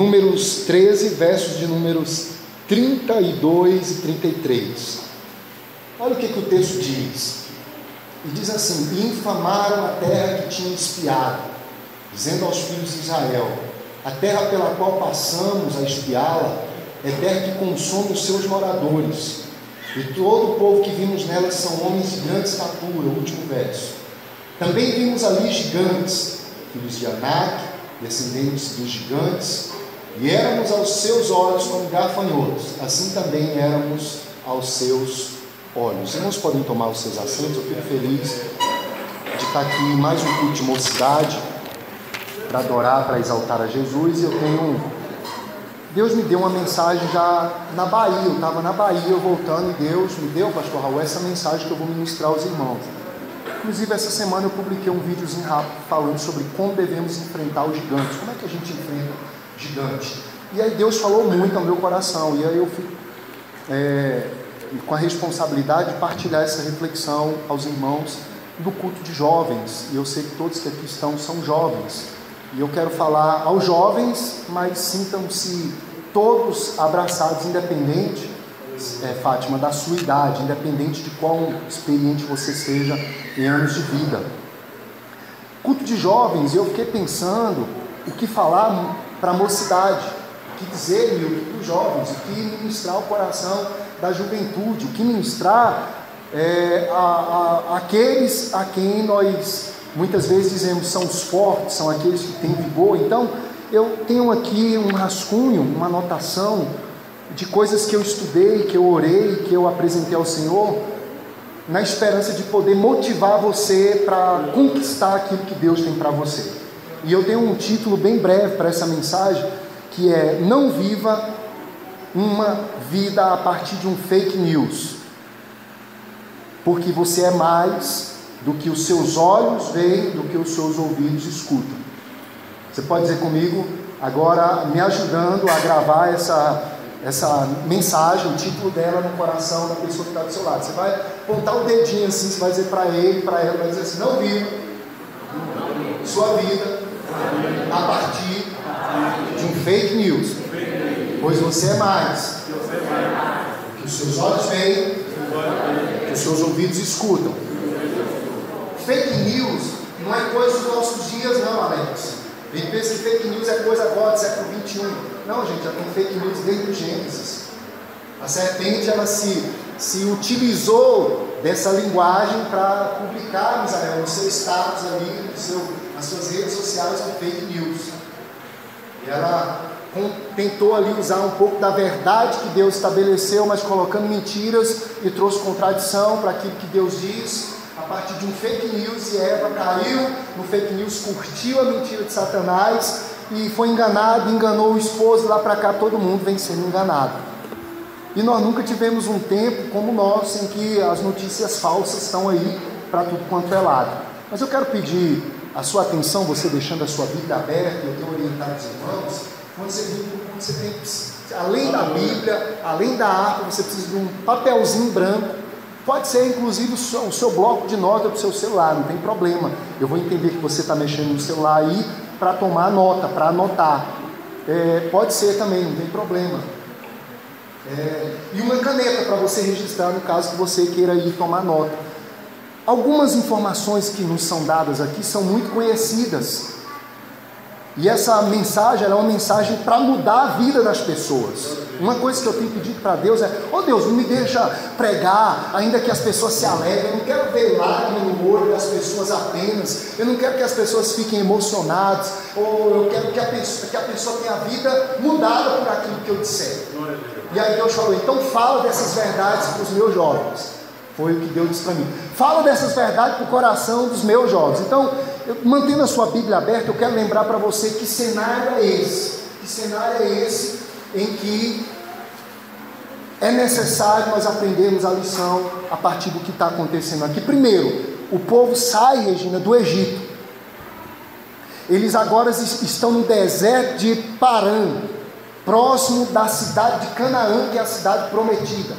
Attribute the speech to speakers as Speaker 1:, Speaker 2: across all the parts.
Speaker 1: Números 13, versos de números 32 e 33. Olha o que o texto diz. E diz assim: e infamaram a terra que tinha espiado, dizendo aos filhos de Israel: a terra pela qual passamos a espiá-la é terra que consome os seus moradores, e todo o povo que vimos nela são homens de grande estatura. O último verso. Também vimos ali gigantes, filhos de Anak, descendentes dos gigantes, e éramos aos seus olhos como gafanhotos, assim também éramos aos seus olhos. Os irmãos podem tomar os seus assentos. Eu fico feliz de estar aqui em mais um culto de mocidade, para adorar, para exaltar a Jesus. E Deus me deu uma mensagem já na Bahia. Eu estava na Bahia voltando, e Deus me deu, pastor Raul, essa mensagem que eu vou ministrar aos irmãos. Inclusive, essa semana eu publiquei um videozinho rápido falando sobre como devemos enfrentar os gigantes. Como é que a gente enfrenta gigante? E aí Deus falou muito ao meu coração, e aí eu fico com a responsabilidade de partilhar essa reflexão aos irmãos do culto de jovens. E eu sei que todos que aqui estão são jovens, e eu quero falar aos jovens, mas sintam-se todos abraçados, independente, Fátima, da sua idade, independente de quão experiente você seja em anos de vida. Culto de jovens, eu fiquei pensando o que falar para a mocidade, o que dizer, para os jovens, o que ministrar ao coração da juventude, o que ministrar àqueles a quem nós muitas vezes dizemos são os fortes, são aqueles que têm vigor. Então, eu tenho aqui um rascunho, uma anotação de coisas que eu estudei, que eu orei, que eu apresentei ao Senhor, na esperança de poder motivar você para conquistar aquilo que Deus tem para você. E eu tenho um título bem breve para essa mensagem, que é: não viva uma vida a partir de um fake news, porque você é mais do que os seus olhos veem, do que os seus ouvidos escutam. Você pode dizer comigo, agora me ajudando a gravar essa mensagem, o título dela no coração da pessoa que está do seu lado. Você vai apontar o dedinho assim, você vai dizer para ele, para ela, vai dizer assim: não viva sua vida a partir de um fake news, pois você é mais do que os seus olhos veem, do que os seus ouvidos escutam. Fake news não é coisa dos nossos dias não, Alex. A gente pensa que fake news é coisa agora do século 21. Não, gente, já tem fake news desde o Gênesis. A serpente, ela se utilizou dessa linguagem para publicar, Israel, no seu status ali, nas suas redes sociais, com fake news. E ela tentou ali usar um pouco da verdade que Deus estabeleceu, mas colocando mentiras, e trouxe contradição para aquilo que Deus diz, a partir de um fake news. E Eva caiu no fake news, curtiu a mentira de Satanás, e foi enganado, enganou o esposo. Lá para cá todo mundo vem sendo enganado. E nós nunca tivemos um tempo como o nosso, em que as notícias falsas estão aí para tudo quanto é lado. Mas eu quero pedir a sua atenção, você deixando a sua Bíblia aberta. Eu tenho orientado os irmãos, quando você tem, além da Bíblia, além da harpa, você precisa de um papelzinho branco. Pode ser inclusive o seu bloco de nota do seu celular, não tem problema. Eu vou entender que você está mexendo no celular aí para tomar nota, para anotar. Pode ser também, não tem problema. E uma caneta para você registrar, no caso que você queira ir tomar nota. Algumas informações que nos são dadas aqui são muito conhecidas. E essa mensagem, ela é uma mensagem para mudar a vida das pessoas. Uma coisa que eu tenho pedido para Deus é: oh Deus, não me deixa pregar, ainda que as pessoas se alegrem. Eu não quero ver lágrimas no olho das pessoas apenas. Eu não quero que as pessoas fiquem emocionadas. Ou eu quero que a pessoa tenha a vida mudada por aquilo que eu disser. E aí Deus falou: então fala dessas verdades para os meus jovens. Foi o que Deus disse para mim: fala dessas verdades para o coração dos meus jovens. Então, mantendo a sua Bíblia aberta, eu quero lembrar para você que cenário é esse. Que cenário é esse em que é necessário nós aprendermos a lição a partir do que está acontecendo aqui. Primeiro, o povo sai, Regina, do Egito. Eles agora estão no deserto de Parã, próximo da cidade de Canaã, que é a cidade prometida.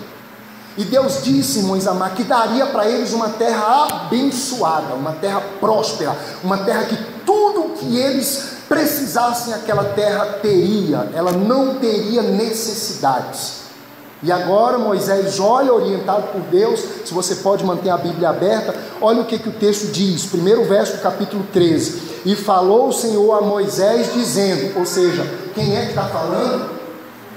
Speaker 1: E Deus disse, irmãos amados, que daria para eles uma terra abençoada, uma terra próspera, uma terra que tudo que eles precisassem, aquela terra teria, ela não teria necessidades. E agora Moisés olha, orientado por Deus. Se você pode manter a Bíblia aberta, olha o que o texto diz, primeiro verso do capítulo 13. E falou o Senhor a Moisés dizendo, ou seja, quem é que está falando?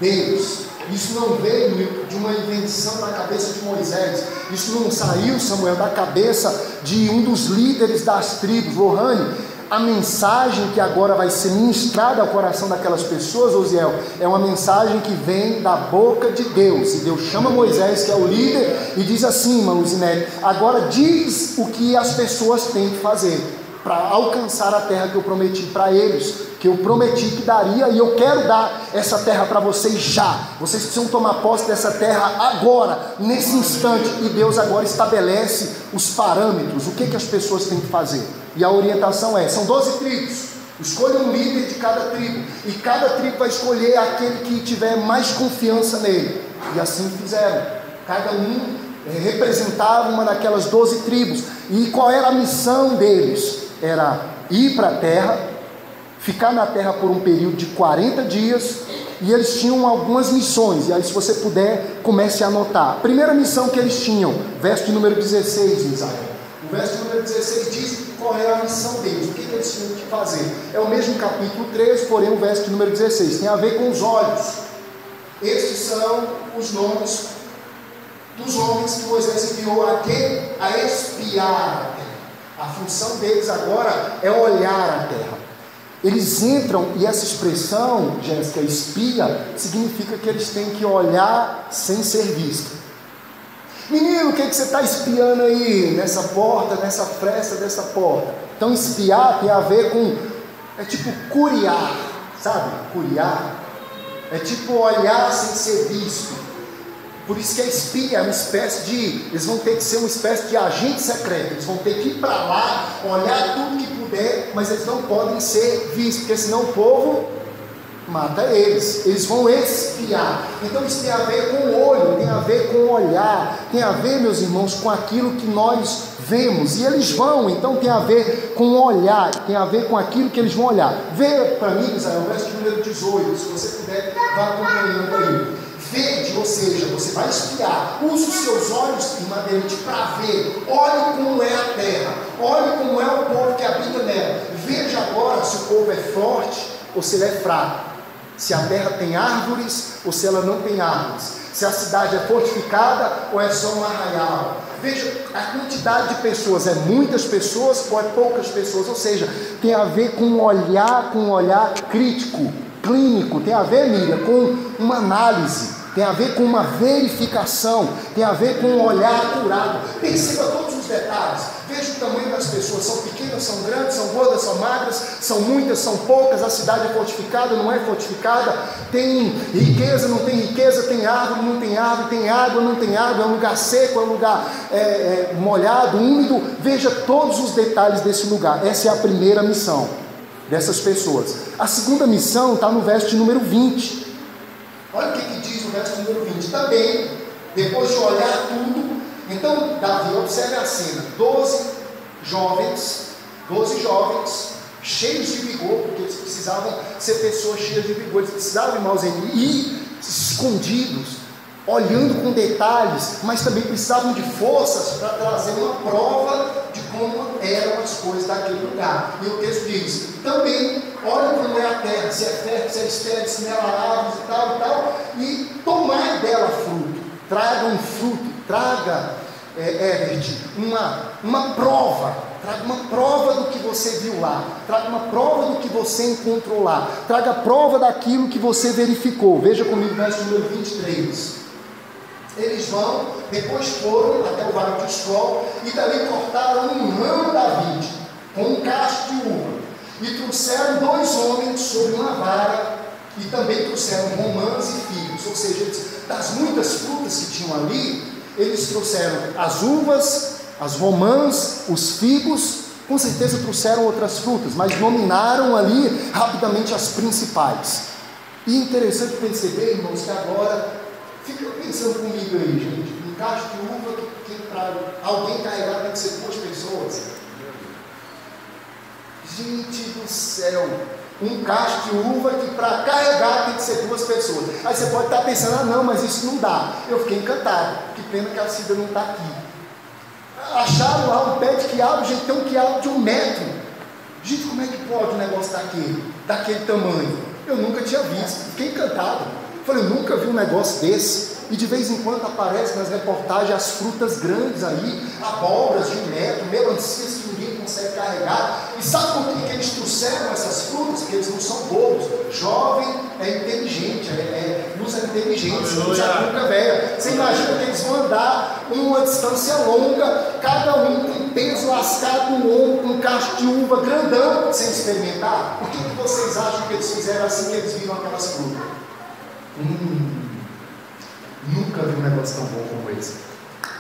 Speaker 1: Deus. Isso não veio de uma invenção da cabeça de Moisés, isso não saiu, Samuel, da cabeça de um dos líderes das tribos. Lohane, a mensagem que agora vai ser ministrada ao coração daquelas pessoas, Osiel, é uma mensagem que vem da boca de Deus. E Deus chama Moisés, que é o líder, e diz assim, irmã Luzinete, agora diz o que as pessoas têm que fazer para alcançar a terra que eu prometi para eles, que eu prometi que daria, e eu quero dar essa terra para vocês já. Vocês precisam tomar posse dessa terra agora, nesse instante. E Deus agora estabelece os parâmetros, o que as pessoas têm que fazer. E a orientação são 12 tribos, escolha um líder de cada tribo, e cada tribo vai escolher aquele que tiver mais confiança nele. E assim fizeram, cada um representava uma daquelas 12 tribos. E qual era a missão deles? Era ir para a terra, ficar na terra por um período de 40 dias, e eles tinham algumas missões, e aí se você puder, comece a anotar. A primeira missão que eles tinham, verso de número 16, Isaías. O verso de número 16 diz qual era a missão deles, o que eles tinham que fazer. É o mesmo capítulo 13, porém o verso de número 16, tem a ver com os olhos. Estes são os nomes dos homens que Moisés enviou a espiar a terra. A função deles agora é olhar a terra. Eles entram, e essa expressão, Jéssica, espia, significa que eles têm que olhar sem ser visto. Menino, o que você está espiando aí, nessa porta, nessa fresta dessa porta? Então espiar tem a ver com, é tipo curiar, sabe? Curiar, é tipo olhar sem ser visto. Por isso que a espia é uma espécie de, eles vão ter que ser uma espécie de agente secreto, eles vão ter que ir para lá, olhar tudo que puder, mas eles não podem ser vistos, porque senão o povo mata eles vão espiar. Então isso tem a ver com o olho, tem a ver com o olhar, tem a ver, meus irmãos, com aquilo que nós vemos, e eles vão, então tem a ver com o olhar, tem a ver com aquilo que eles vão olhar. Vê para mim, Israel, o verso número 18, se você puder, vá acompanhando aí. Vede, ou seja, você vai espiar, use os seus olhos imaderentes para ver, olhe como é a terra, olhe como é o povo que habita nela, veja agora se o povo é forte ou se ele é fraco, se a terra tem árvores ou se ela não tem árvores, se a cidade é fortificada ou é só um arraial. Veja a quantidade de pessoas, é muitas pessoas ou é poucas pessoas, ou seja, tem a ver com um olhar crítico, clínico, tem a ver, Miriam, com uma análise, tem a ver com uma verificação, tem a ver com um olhar acurado. Perceba todos os detalhes, veja o tamanho das pessoas, são pequenas, são grandes, são gordas, são magras, são muitas, são poucas, a cidade é fortificada, não é fortificada, tem riqueza, não tem riqueza, tem árvore, não tem árvore, tem água, não tem água, é um lugar seco, é um lugar molhado, úmido. Veja todos os detalhes desse lugar. Essa é a primeira missão dessas pessoas. A segunda missão está no verso de número 20. Olha o que diz no verso número 20. Também, depois de olhar tudo, então Davi, observe a cena, 12 jovens, cheios de vigor, porque eles precisavam ser pessoas cheias de vigor, eles precisavam, irmãos, ir escondidos, olhando com detalhes, mas também precisavam de forças para trazer uma prova de como eram as coisas daquele lugar. E o texto diz, também olhem como é a terra, se é fértil, se é estéril, se nela há árvores e tal, e tomai dela fruto, traga um fruto, traga, uma prova, traga uma prova do que você viu lá, traga uma prova do que você encontrou lá, traga prova daquilo que você verificou. Veja comigo o verso número 23. Eles vão, depois foram até o vale de Escol, e dali cortaram um ramo da vide, com um cacho de uva, e trouxeram 2 homens sobre uma vara, e também trouxeram romãs e figos, ou seja, das muitas frutas que tinham ali, eles trouxeram as uvas, as romãs, os figos, com certeza trouxeram outras frutas, mas nominaram ali rapidamente as principais. E interessante perceber, irmãos, que agora, fica pensando comigo aí, gente, um cacho de uva que para alguém carregar tem que ser 2 pessoas. Gente do céu, um cacho de uva que para carregar tem que ser 2 pessoas. Aí você pode estar pensando, não, mas isso não dá. Eu fiquei encantado, que pena que a Cida não está aqui. Acharam lá um pé de quiabo, gente, tem um quiabo de 1 metro. Gente, como é que pode um negócio daquele tamanho? Eu nunca tinha visto, fiquei encantado. Falei, eu nunca vi um negócio desse. E de vez em quando aparece nas reportagens as frutas grandes aí, abóboras de 1 metro, melancias que ninguém consegue carregar. E sabe por que eles trouxeram essas frutas? Porque eles não são bobos. Jovem é inteligente, usa inteligência, usa a boca velha. Você imagina que eles vão andar uma distância longa, cada um com peso lascado no ombro, com um cacho de uva grandão, sem experimentar? Por que vocês acham que eles fizeram assim que eles viram aquelas frutas? Nunca vi um negócio tão bom como esse.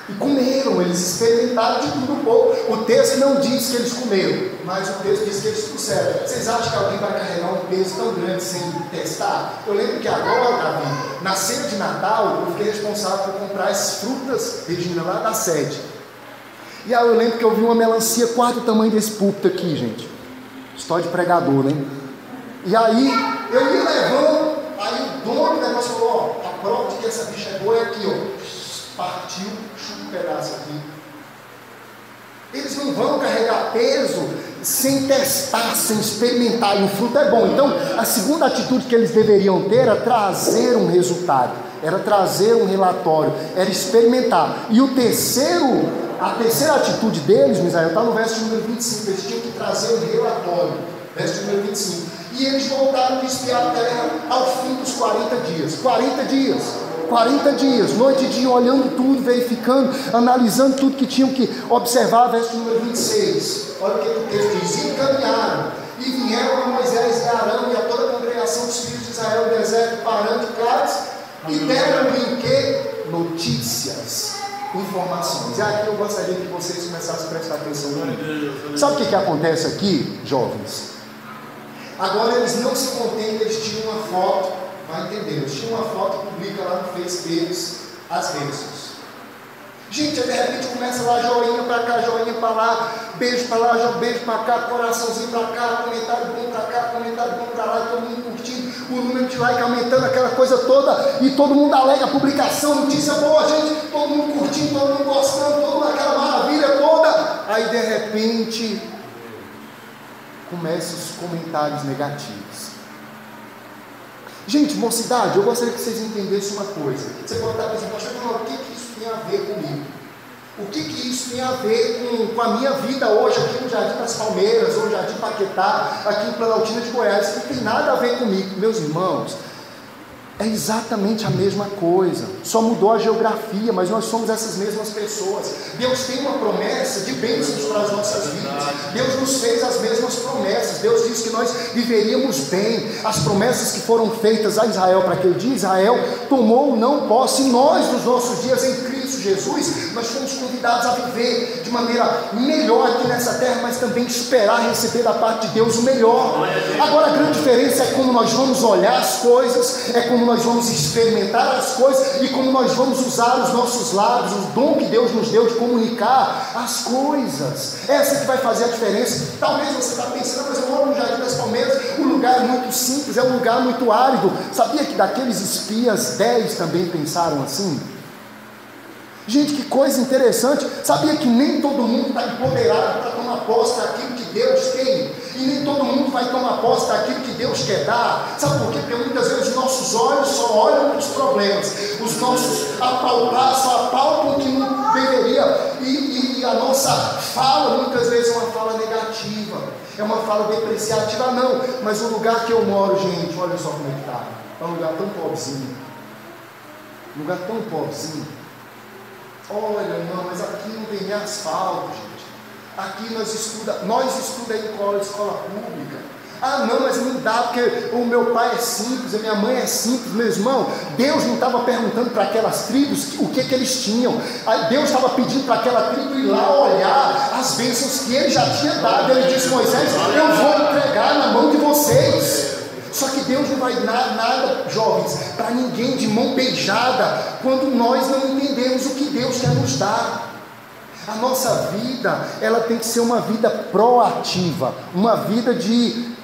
Speaker 1: E comeram, eles experimentaram de tudo um pouco. O texto não diz que eles comeram, mas o texto diz que eles trouxeram. Vocês acham que alguém vai carregar um peso tão grande sem testar? Eu lembro que agora, Davi, na ceia de Natal, eu fiquei responsável por comprar as frutas, Regina, lá da sede. E aí eu lembro que eu vi uma melancia quase do tamanho desse púlpito aqui, gente. História de pregador, né? E aí eu ia levando, aí o dono do negócio falou, a prova de que essa bicha é boa é aqui, ó. Partiu, chupa um pedaço aqui. Eles não vão carregar peso sem testar, sem experimentar, e o fruto é bom. Então, a segunda atitude que eles deveriam ter era trazer um resultado, era trazer um relatório, era experimentar. E a terceira atitude deles, Misael, está no verso número 25, eles tinham que trazer um relatório, verso número 25. E eles voltaram de espiar a terra ao fim dos 40 dias. 40 dias, noite e dia, olhando tudo, verificando, analisando tudo que tinham que observar, verso número 26. Olha o que o texto diz: e caminharam, e vieram a Moisés e Arão e a toda a congregação dos filhos de Israel no deserto, parando de Cádiz, e deram-lhe o quê? Notícias, informações. E aqui eu gostaria que vocês começassem a prestar atenção no mim. Sabe o que acontece aqui, jovens? Agora eles não se contentam, eles tiram uma foto, vai entender, eles tiram uma foto e publicam lá no Face deles as bênçãos. Gente, aí de repente começa lá, joinha para cá, joinha para lá, beijo para lá, beijo para cá, coraçãozinho para cá, comentário bom para cá, comentário bom para lá, todo mundo curtindo, o número de like aumentando, aquela coisa toda, e todo mundo alega a publicação, notícia boa, gente, todo mundo curtindo, todo mundo gostando, toda aquela maravilha toda. Aí de repente começam os comentários negativos. Gente, mocidade, eu gostaria que vocês entendessem uma coisa. Você pode estar pensando, o que isso tem a ver comigo? O que isso tem a ver com a minha vida hoje aqui no Jardim das Palmeiras, ou no Jardim Paquetá, aqui em Planaltina de Goiás? Isso não tem nada a ver comigo, meus irmãos. É exatamente a mesma coisa, só mudou a geografia, mas nós somos essas mesmas pessoas. Deus tem uma promessa de bênçãos para as nossas vidas. Deus nos fez as mesmas promessas. Deus disse que nós viveríamos bem. As promessas que foram feitas a Israel para aquele dia, Israel tomou não posse. Nós, nos nossos dias em Cristo Jesus, nós fomos convidados a viver de maneira melhor aqui nessa terra, mas também esperar receber da parte de Deus o melhor. Agora a grande diferença é como nós vamos olhar as coisas, é como nós vamos experimentar as coisas e como nós vamos usar os nossos lábios, o dom que Deus nos deu de comunicar as coisas. Essa que vai fazer a diferença. Talvez você está pensando, mas eu moro no Jardim das Palmeiras, o lugar é muito simples, é um lugar muito árido. Sabia que daqueles espias 10 também pensaram assim? Gente, que coisa interessante. Sabia que nem todo mundo está empoderado para tomar posse daquilo que Deus tem, e nem todo mundo vai tomar posse daquilo que Deus quer dar. Sabe por quê? Porque muitas vezes os nossos olhos só olham para os problemas, os nossos apalpar só apalpam o que não deveria, e a nossa fala muitas vezes é uma fala negativa, é uma fala depreciativa. Não, mas o lugar que eu moro, gente, olha só como é que está. É um lugar tão pobrezinho, um lugar tão pobrezinho. Olha, irmão, mas aqui não tem nem asfalto, gente. Aqui nós estudamos em escola pública. Ah, não, mas não dá, porque o meu pai é simples, a minha mãe é simples. Meu irmão, Deus não estava perguntando para aquelas tribos o que eles tinham. Deus estava pedindo para aquela tribo ir lá olhar as bênçãos que ele já tinha dado. Ele disse: Moisés, eu vou entregar na mão de vocês. Só que Deus não vai dar nada, jovens, para ninguém de mão beijada, quando nós não entendemos o que Deus quer nos dar. A nossa vida, ela tem que ser uma vida proativa, uma vida de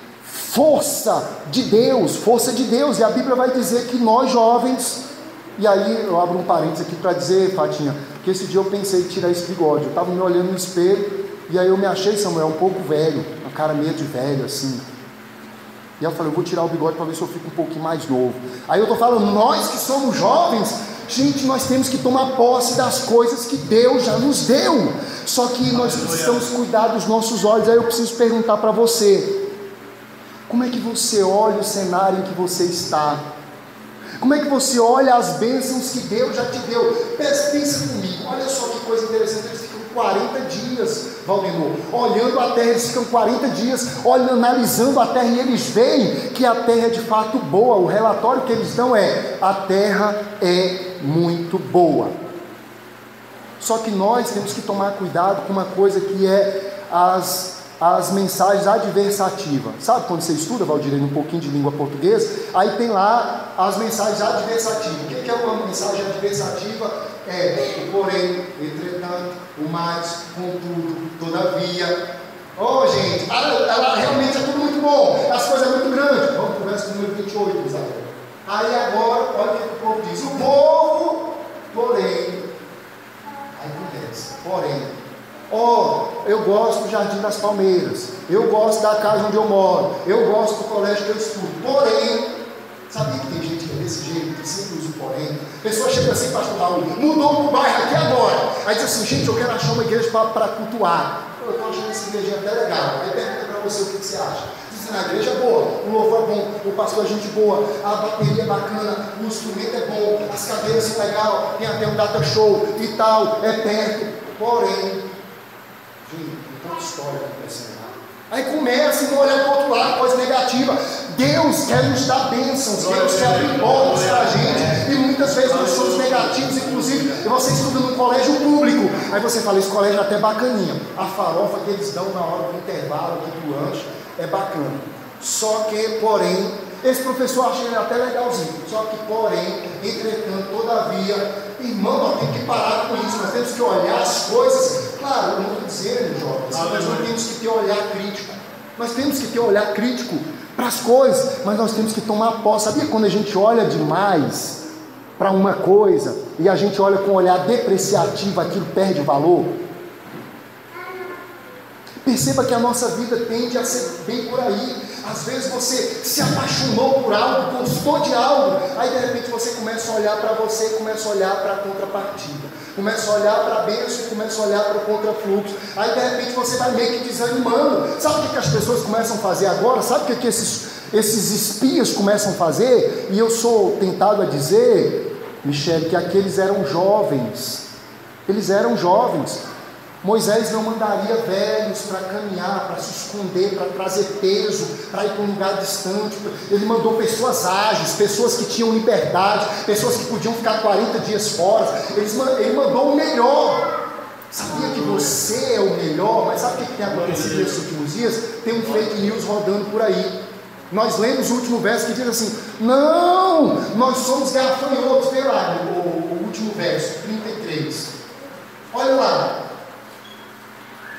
Speaker 1: força de Deus, e a Bíblia vai dizer que nós jovens, e aí eu abro um parênteses aqui para dizer, Fatinha, que esse dia eu pensei em tirar esse bigode, eu estava me olhando no espelho, e aí eu me achei, Samuel, um pouco velho, uma cara meio de velho assim, e aí eu falei, eu vou tirar o bigode para ver se eu fico um pouquinho mais novo. Aí eu estou falando, nós que somos jovens, gente, nós temos que tomar posse das coisas que Deus já nos deu, só que nós precisamos cuidar dos nossos olhos. Aí eu preciso perguntar para você, como é que você olha o cenário em que você está? Como é que você olha as bênçãos que Deus já te deu? Pensa comigo, olha só que coisa interessante, eles ficam 40 dias, Valdemar, olhando a terra, eles ficam 40 dias, analisando a terra, e eles veem que a terra é de fato boa. O relatório que eles dão é, a terra é muito boa. Só que nós temos que tomar cuidado com uma coisa que é as mensagens adversativas. Sabe quando você estuda, Valdirene, um pouquinho de língua portuguesa? Aí tem lá as mensagens adversativas. O que é uma mensagem adversativa? É o porém, entretanto, o mais, contudo, todavia. Gente, ela realmente é tudo muito bom, as coisas são muito grandes. Vamos para o verso número 28, Isabel. Aí agora, olha o que o povo diz. O povo, porém, aí acontece, porém, eu gosto do Jardim das Palmeiras, eu gosto da casa onde eu moro, eu gosto do colégio que eu estudo, porém, sabia que tem gente que é desse jeito, que sempre usa o porém? A pessoa chega assim, pastor Raul, mudou para o bairro aqui agora, aí diz assim, gente, eu quero achar uma igreja para cultuar, eu estou achando essa igreja até legal, aí pergunta para você o que você acha. Diz assim, a igreja é boa, o louvor é bom, o pastor é gente boa, a bateria é bacana, o instrumento é bom, as cadeiras são legais, tem até um data show e tal, é perto, porém, gente, tem tanta história acontecendo lá. Aí começa a olhar para o outro lado, coisa negativa. Deus quer nos dar bênçãos, Deus quer abrir portas para a gente, e muitas vezes nós somos negativos. Inclusive, você estuda num colégio público, aí você fala, esse colégio é até bacaninha, a farofa que eles dão na hora do intervalo aqui do lanche é bacana, só que, porém, esse professor acha ele até legalzinho, só que, porém, entretanto, todavia, irmão, nós temos que parar com isso, nós temos que olhar as coisas. Claro, eu não estou dizendo, jovens, nós não temos que ter olhar crítico, nós temos que ter olhar crítico para as coisas, mas nós temos que tomar posse. Sabia quando a gente olha demais para uma coisa e a gente olha com um olhar depreciativo, aquilo perde valor? Perceba que a nossa vida tende a ser bem por aí. Às vezes você se apaixonou por algo, gostou de algo, aí de repente você começa a olhar para você, começa a olhar para a contrapartida, começa a olhar para a bênção, começa a olhar para o contrafluxo, aí de repente você vai meio que desanimando. Sabe o que as pessoas começam a fazer agora? Sabe o que esses espias começam a fazer? E eu sou tentado a dizer, Michele, que aqueles eram jovens, eles eram jovens. Moisés não mandaria velhos para caminhar, para se esconder, para trazer peso, para ir para um lugar distante. Ele mandou pessoas ágeis, pessoas que tinham liberdade, pessoas que podiam ficar 40 dias fora. Ele mandou o melhor. Sabia que você é o melhor? Mas sabe o que tem acontecido nesses últimos dias? Tem um fake news rodando por aí. Nós lemos o último verso que diz assim, não, nós somos gafanhotos. Vê lá o último verso, 33. Olha lá.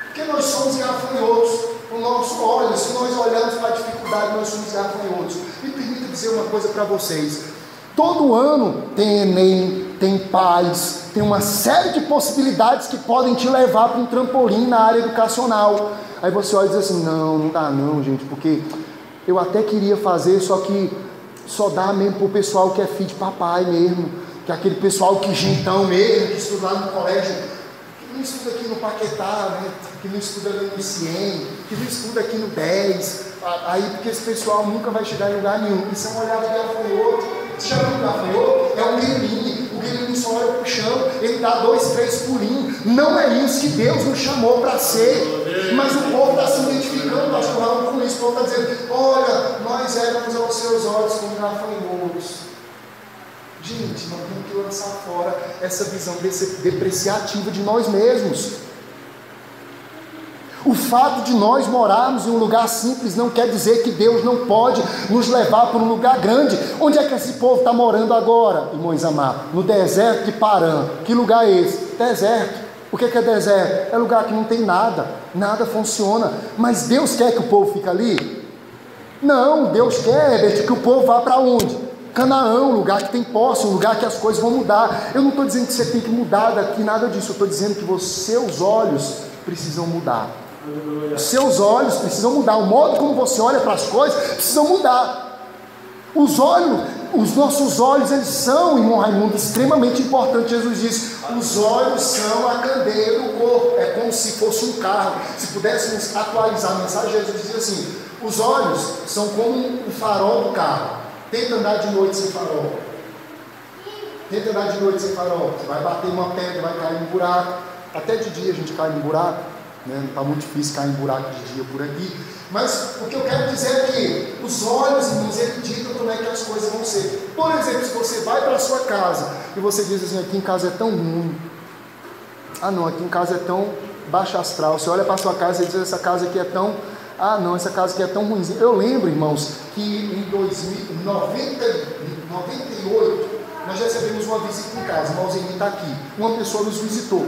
Speaker 1: Porque nós somos gafanhotos, o nosso olho, se nós olharmos para a dificuldade, nós somos gafanhotos. Me permita dizer uma coisa para vocês, todo ano tem Enem, tem PAS, tem uma série de possibilidades que podem te levar para um trampolim na área educacional. Aí você olha e diz assim, não dá não, gente, porque eu até queria fazer, só que só dá mesmo para o pessoal que é filho de papai mesmo, que é aquele pessoal que gentão mesmo, que estuda lá no colégio, que não estuda aqui no Paquetá, né? Que não estuda ali no CIEM, que não estuda aqui no 10, aí porque esse pessoal nunca vai chegar em lugar nenhum. Isso é um olhar de gafanhoto. Você já viu um gafanhoto? É um grilinho, o grilinho só olha para o chão, ele dá 2, 3 pulinhos. Não é isso que Deus nos chamou para ser, mas o povo está se identificando, pastor Raul, com isso. O povo está dizendo, olha, nós éramos aos seus olhos como gafanhotos. Gente, nós temos que lançar fora essa visão depreciativa de nós mesmos. O fato de nós morarmos em um lugar simples não quer dizer que Deus não pode nos levar para um lugar grande. Onde é que esse povo está morando agora, irmãos amados? No deserto de Parã. Que lugar é esse? Deserto. O que é deserto? É lugar que não tem nada, nada funciona. Mas Deus quer que o povo fique ali? Não, Deus quer, Herbert, que o povo vá para onde? Canaã, um lugar que tem posse, um lugar que as coisas vão mudar. Eu não estou dizendo que você tem que mudar daqui, nada disso. Eu estou dizendo que os seus olhos precisam mudar. Os seus olhos precisam mudar. O modo como você olha para as coisas precisam mudar. Os nossos olhos, eles são, irmão Raimundo, extremamente importantes. Jesus disse, os olhos são a candeia do corpo. É como se fosse um carro. Se pudéssemos atualizar a mensagem, Jesus dizia assim, os olhos são como o farol do carro. Tenta andar de noite sem farol. Tenta andar de noite sem farol. Você vai bater uma pedra, vai cair num buraco. Até de dia a gente cai num buraco, né? Não está muito difícil cair em buraco de dia por aqui. Mas o que eu quero dizer é que os olhos, irmãos, eles ditam como é que as coisas vão ser. Por exemplo, se você vai para a sua casa e você diz assim, aqui em casa é tão ruim. Ah não, aqui em casa é tão baixo astral. Você olha para a sua casa e diz, essa casa aqui é tão... Ah não, essa casa aqui é tão ruimzinha. Eu lembro, irmãos, que em 98, nós recebemos uma visita em casa. O irmãozinho está aqui. Uma pessoa nos visitou.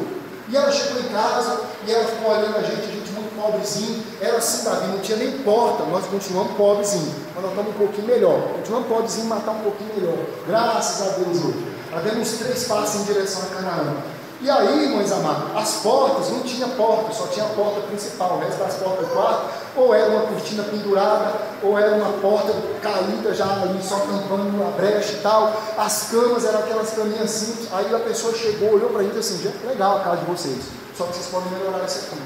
Speaker 1: E ela chegou em casa e ela ficou olhando a gente muito pobrezinho. Era assim, Davi, não tinha nem porta. Nós continuamos pobrezinho, mas nós estamos um pouquinho melhor. Continuamos pobrezinho, mas está um pouquinho melhor. Graças a Deus hoje. Nós demos 3 passos em direção a Canaã. E aí, irmãos amados, as portas, não tinha porta, só tinha a porta principal. O resto das portas do quarto, ou era uma cortina pendurada, ou era uma porta caída já ali, só tampando a brecha e tal. As camas eram aquelas caminhas simples. Aí a pessoa chegou, olhou para a gente assim, gente, legal a casa de vocês, só que vocês podem melhorar isso aqui.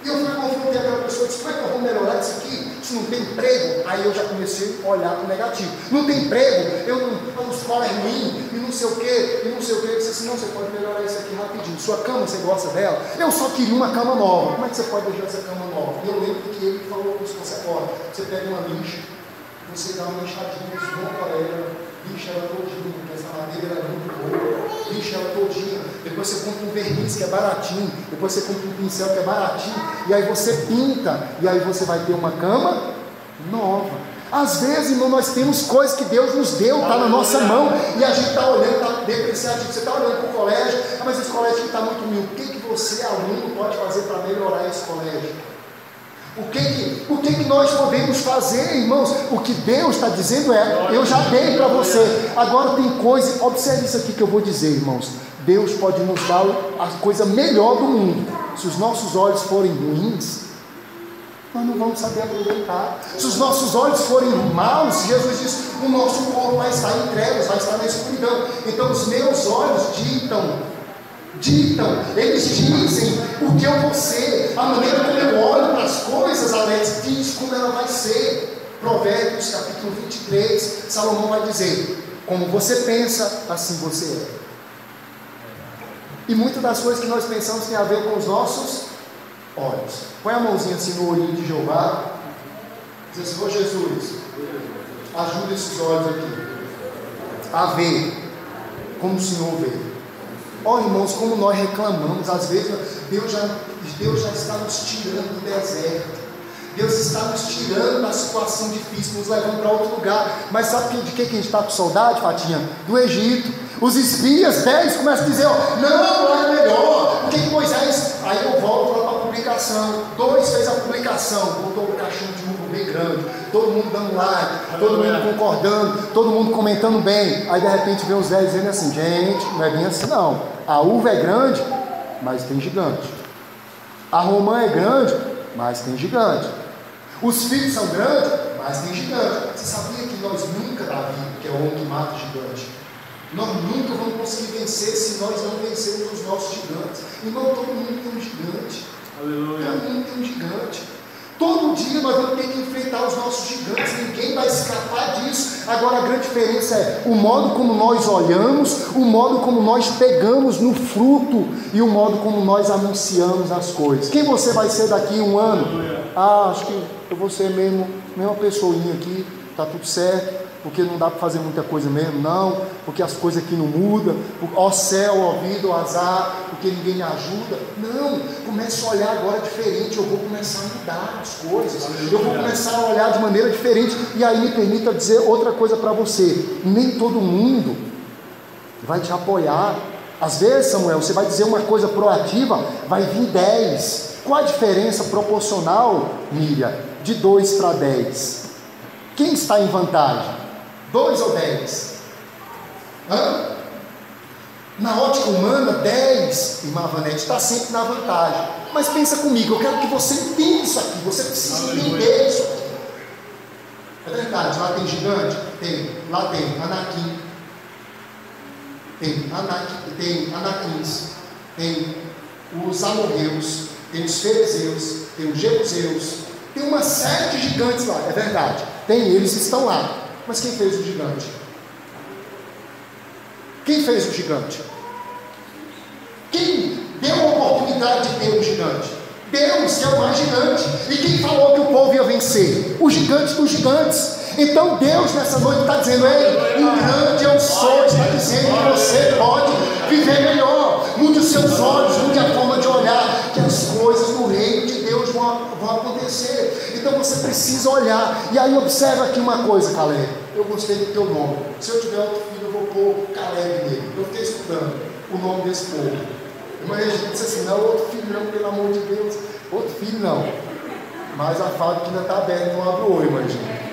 Speaker 1: E eu fui confrontei aquela pessoa e disse, como é que eu vou melhorar isso aqui? Se não tem emprego, aí eu já comecei a olhar para o negativo. Não tem emprego, a escola é ruim, e não sei o que, e não sei o que. Eu disse assim, não, você pode melhorar isso aqui rapidinho. Sua cama, você gosta dela? Eu só queria uma cama nova. Como é que você pode deixar essa cama nova? E eu lembro que ele falou com você agora, você pega uma lixa, você dá uma lixadinha, desmonta ela, lixa ela todinha, porque essa madeira era muito boa, lixa ela todinha, depois você compra um verniz que é baratinho, depois você compra um pincel que é baratinho, e aí você pinta, e aí você vai ter uma cama nova. Às vezes, irmão, nós temos coisas que Deus nos deu, está na nossa mão, e a gente está olhando, está depreciativo, você está olhando para o colégio, mas esse colégio está muito humilde. O que você, aluno, pode fazer para melhorar esse colégio? O que nós podemos fazer, irmãos? O que Deus está dizendo é, eu já dei para você, agora tem coisa, observe isso aqui que eu vou dizer, irmãos, Deus pode nos dar a coisa melhor do mundo. Se os nossos olhos forem ruins, nós não vamos saber aproveitar. Se os nossos olhos forem maus, Jesus diz, o nosso corpo vai estar em trevas, vai estar na escuridão. Então os meus olhos ditam, eles dizem o que eu vou ser, a maneira como eu olho para as coisas, Alex, diz como ela vai ser. Provérbios capítulo 23, Salomão vai dizer, como você pensa, assim você é. E muitas das coisas que nós pensamos tem a ver com os nossos olhos. Põe a mãozinha assim no olhinho de Jeová, diz assim, ô Jesus, ajuda esses olhos aqui a ver como o Senhor vê. Ó irmãos, como nós reclamamos, às vezes Deus já está nos tirando do deserto, Deus está nos tirando da situação difícil, nos levando para outro lugar. Mas sabe de que a gente está com saudade, Fatinha? Do Egito. Os espias 10 começam a dizer, ó, não, lá é melhor. O que Moisés? Aí eu volto lá para a publicação. 2 fez a publicação, botou um caixão de uva bem grande, todo mundo dando like, todo mundo concordando, todo mundo comentando bem. Aí de repente vem os 10 dizendo assim, gente, não é bem assim não. A uva é grande, mas tem gigante. A romã é grande, mas tem gigante. Os filhos são grandes, mas tem gigante. Você sabia que nós nunca, Davi, que é o homem que mata gigante, nós nunca vamos conseguir vencer se nós não vencermos os nossos gigantes. Irmão, todo mundo tem um gigante. Aleluia. Todo mundo tem um gigante. Todo dia nós vamos ter que enfrentar os nossos gigantes, ninguém vai escapar disso. Agora a grande diferença é o modo como nós olhamos, o modo como nós pegamos no fruto e o modo como nós anunciamos as coisas. Quem você vai ser daqui a um ano? Ah, acho que eu vou ser mesmo, mesma pessoinha aqui, tá tudo certo, porque não dá para fazer muita coisa mesmo, não, porque as coisas aqui não mudam, ó céu, ó vida, ó azar, porque ninguém me ajuda. Não, começa a olhar agora diferente, eu vou começar a mudar as coisas, eu vou começar a olhar de maneira diferente. E aí me permita dizer outra coisa para você, nem todo mundo vai te apoiar. Às vezes, Samuel, você vai dizer uma coisa proativa, vai vir 10. Qual a diferença proporcional, Miriam, de 2 para 10? Quem está em vantagem? 2 ou 10? Na ótica humana, 10, irmã Vanete, está sempre na vantagem. Mas pensa comigo, eu quero que você entenda isso aqui. Você precisa entender isso aqui. É verdade, lá tem gigante? Tem. Lá tem Anakim. Tem Anaquins. Tem os amorreus. Tem os ferezeus. Tem os jebuseus. Tem uma série de gigantes lá, é verdade. Tem, eles estão lá. Mas quem fez o gigante? Quem fez o gigante? Quem deu a oportunidade de ter um gigante? Deus, que é o mais gigante. E quem falou que o povo ia vencer? O gigante dos gigantes. Então Deus nessa noite está dizendo: ei, o grande eu sou. Está dizendo que você pode viver melhor. Mude os seus olhos, mude a forma de olhar, que as coisas no reino de Deus vão acontecer. Então você precisa olhar. E aí observa aqui uma coisa, Caleb. Eu gostei do teu nome. Se eu tiver outro filho, eu vou pôr Caleb nele. Eu fiquei estudando o nome desse povo. Mas a gente disse assim: não, outro filho não, pelo amor de Deus. Outro filho não. Mas a fábrica ainda está aberta, não abre o olho, imagina.